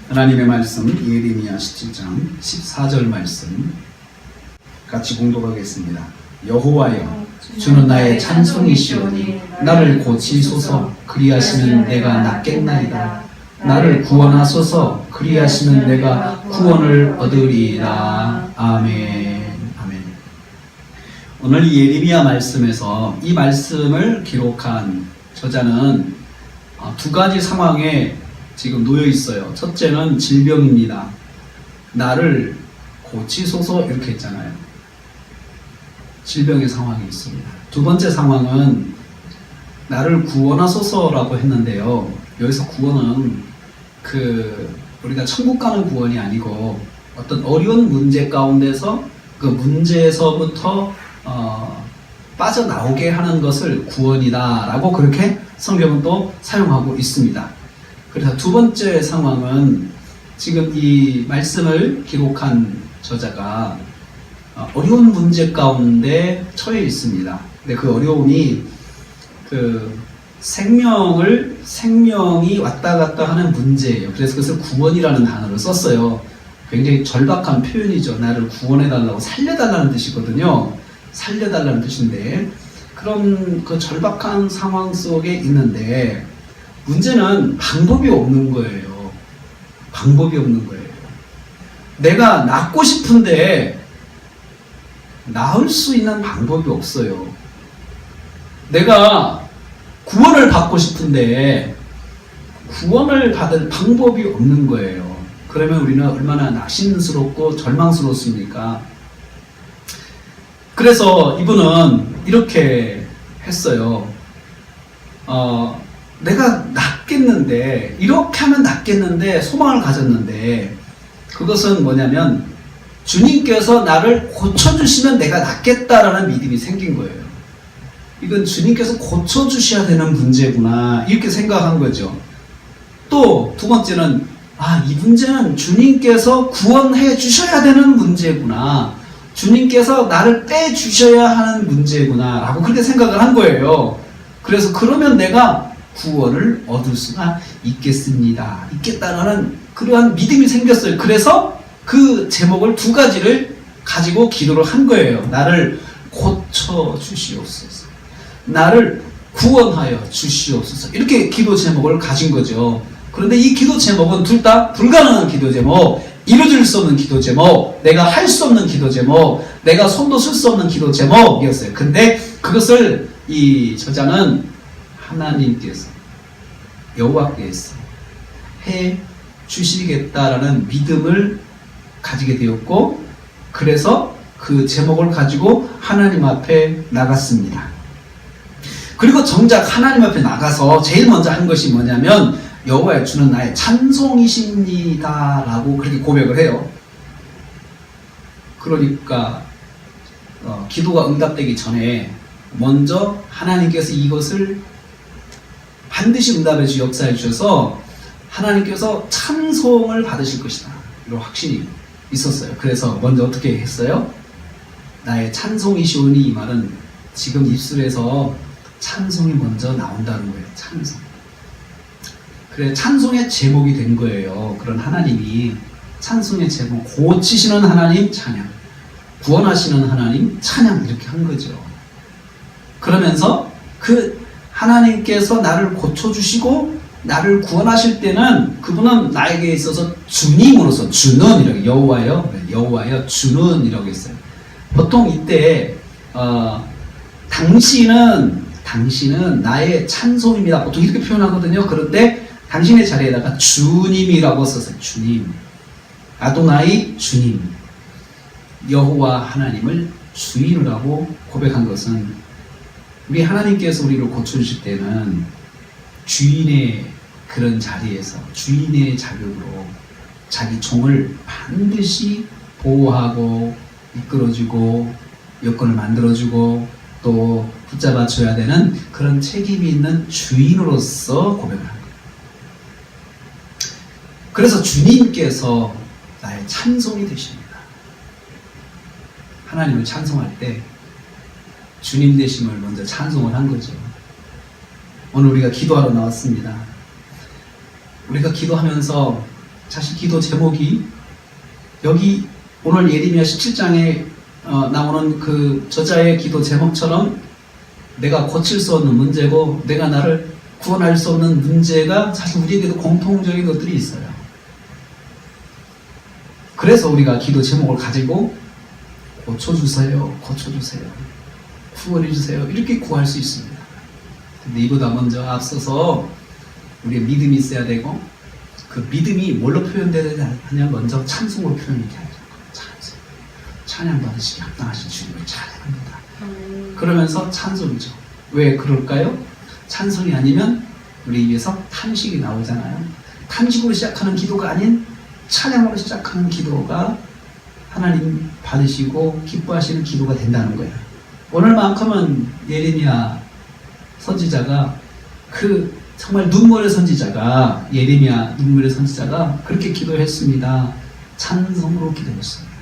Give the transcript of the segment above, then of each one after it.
하나님의 말씀 예레미야 17장 14절 말씀 같이 공독하겠습니다. 여호와여, 주는 나의 찬송이시오니 나를 고치소서. 그리하시면 내가 낫겠나이다. 나를 구원하소서. 그리하시면 내가 구원을 얻으리라. 아멘. 아멘. 오늘 이 예레미야 말씀에서 이 말씀을 기록한 저자는 두 가지 상황에 지금 놓여 있어요. 첫째는 질병입니다. 나를 고치소서 이렇게 했잖아요. 질병의 상황이 있습니다. 두 번째 상황은 나를 구원하소서라고 했는데요. 여기서 구원은 우리가 천국 가는 구원이 아니고 어떤 어려운 문제 가운데서 그 문제에서부터 빠져나오게 하는 것을 구원이다라고 그렇게 성경은 또 사용하고 있습니다. 그래서 두 번째 상황은 지금 이 말씀을 기록한 저자가 어려운 문제 가운데 처해 있습니다. 근데 그 어려움이 생명이 왔다 갔다 하는 문제예요. 그래서 그것을 구원이라는 단어를 썼어요. 굉장히 절박한 표현이죠. 나를 구원해달라고, 살려달라는 뜻이거든요. 살려달라는 뜻인데, 그런 그 절박한 상황 속에 있는데, 문제는 방법이 없는 거예요. 방법이 없는 거예요. 내가 낫고 싶은데 나을 수 있는 방법이 없어요. 내가 구원을 받고 싶은데 구원을 받을 방법이 없는 거예요. 그러면 우리는 얼마나 낙심스럽고 절망스럽습니까? 그래서 이분은 이렇게 했어요. 내가 낫겠는데, 이렇게 하면 낫겠는데 소망을 가졌는데, 그것은 뭐냐면 주님께서 나를 고쳐주시면 내가 낫겠다라는 믿음이 생긴 거예요. 이건 주님께서 고쳐주셔야 되는 문제구나, 이렇게 생각한 거죠. 또 두 번째는 이 문제는 주님께서 구원해 주셔야 되는 문제구나, 주님께서 나를 빼주셔야 하는 문제구나 라고 그렇게 생각을 한 거예요. 그래서 그러면 내가 구원을 얻을 수가 있겠다라는 그러한 믿음이 생겼어요. 그래서 그 제목을 두 가지를 가지고 기도를 한 거예요. 나를 고쳐 주시옵소서, 나를 구원하여 주시옵소서, 이렇게 기도 제목을 가진 거죠. 그런데 이 기도 제목은 둘 다 불가능한 기도 제목, 이루어질 수 없는 기도 제목, 내가 할 수 없는 기도 제목, 내가 손도 쓸 수 없는 기도 제목이었어요. 근데 그것을 이 저자는 하나님께서, 여호와께서 해 주시겠다라는 믿음을 가지게 되었고, 그래서 그 제목을 가지고 하나님 앞에 나갔습니다. 그리고 정작 하나님 앞에 나가서 제일 먼저 한 것이 뭐냐면 여호와여, 주는 나의 찬송이십니다 라고 그렇게 고백을 해요. 그러니까 기도가 응답되기 전에 먼저 하나님께서 이것을 반드시 응답해 주시고 역사해 주셔서 하나님께서 찬송을 받으실 것이다, 이런 확신이 있었어요. 그래서 먼저 어떻게 했어요? 나의 찬송이시오니, 이 말은 지금 입술에서 찬송이 먼저 나온다는 거예요. 찬송. 그래, 찬송의 제목이 된 거예요. 그런 하나님이 찬송의 제목, 고치시는 하나님 찬양, 구원하시는 하나님 찬양, 이렇게 한 거죠. 그러면서 그 하나님께서 나를 고쳐주시고 나를 구원하실 때는 그분은 나에게 있어서 주님으로서, 주는 이라고, 여호와여 주는 이라고 했어요. 보통 이때 당신은 나의 찬송입니다, 보통 이렇게 표현하거든요. 그런데 당신의 자리에다가 주님이라고 썼어요. 주님, 아도나이 주님, 여호와 하나님을 주인이라고 고백한 것은, 우리 하나님께서 우리를 고쳐주실 때는 주인의 그런 자리에서, 주인의 자격으로 자기 종을 반드시 보호하고 이끌어주고 여건을 만들어주고 또 붙잡아줘야 되는 그런 책임이 있는 주인으로서 고백을 합니다. 그래서 주님께서 나의 찬송이 되십니다. 하나님을 찬송할 때 주님 되심을 먼저 찬송을 한 거죠. 오늘 우리가 기도하러 나왔습니다. 우리가 기도하면서 사실 기도 제목이 여기 오늘 예레미야 17장에 나오는 그 저자의 기도 제목처럼 내가 고칠 수 없는 문제고 내가 나를 구원할 수 없는 문제가 사실 우리에게도 공통적인 것들이 있어요. 그래서 우리가 기도 제목을 가지고 고쳐주세요, 고쳐주세요, 구원해주세요 이렇게 구할 수 있습니다. 근데 이보다 먼저 앞서서 우리의 믿음이 있어야 되고 그 믿음이 뭘로 표현되느냐 하면 먼저 찬송으로 표현되게 하죠. 찬송. 찬양 받으시기 합당하신 주님을 찬양합니다. 그러면서 찬송이죠. 왜 그럴까요? 찬송이 아니면 우리 입에서 탄식이 나오잖아요. 탄식으로 시작하는 기도가 아닌 찬양으로 시작하는 기도가 하나님 받으시고 기뻐하시는 기도가 된다는 거예요. 오늘만큼은 예레미야 선지자가 그 정말 눈물의 선지자가 예레미야 눈물의 선지자가 그렇게 기도했습니다. 찬송으로 기도했습니다.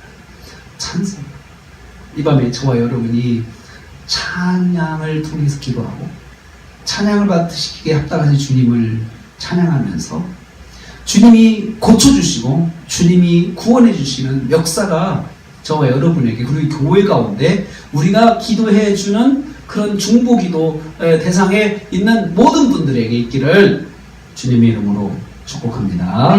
찬송. 이 밤에 저와 여러분이 찬양을 통해서 기도하고 찬양을 받으시기에 합당하신 주님을 찬양하면서 주님이 고쳐주시고 주님이 구원해주시는 역사가 저와 여러분에게 그리고 교회 가운데 우리가 기도해주는 그런 중보기도 대상에 있는 모든 분들에게 있기를 주님의 이름으로 축복합니다.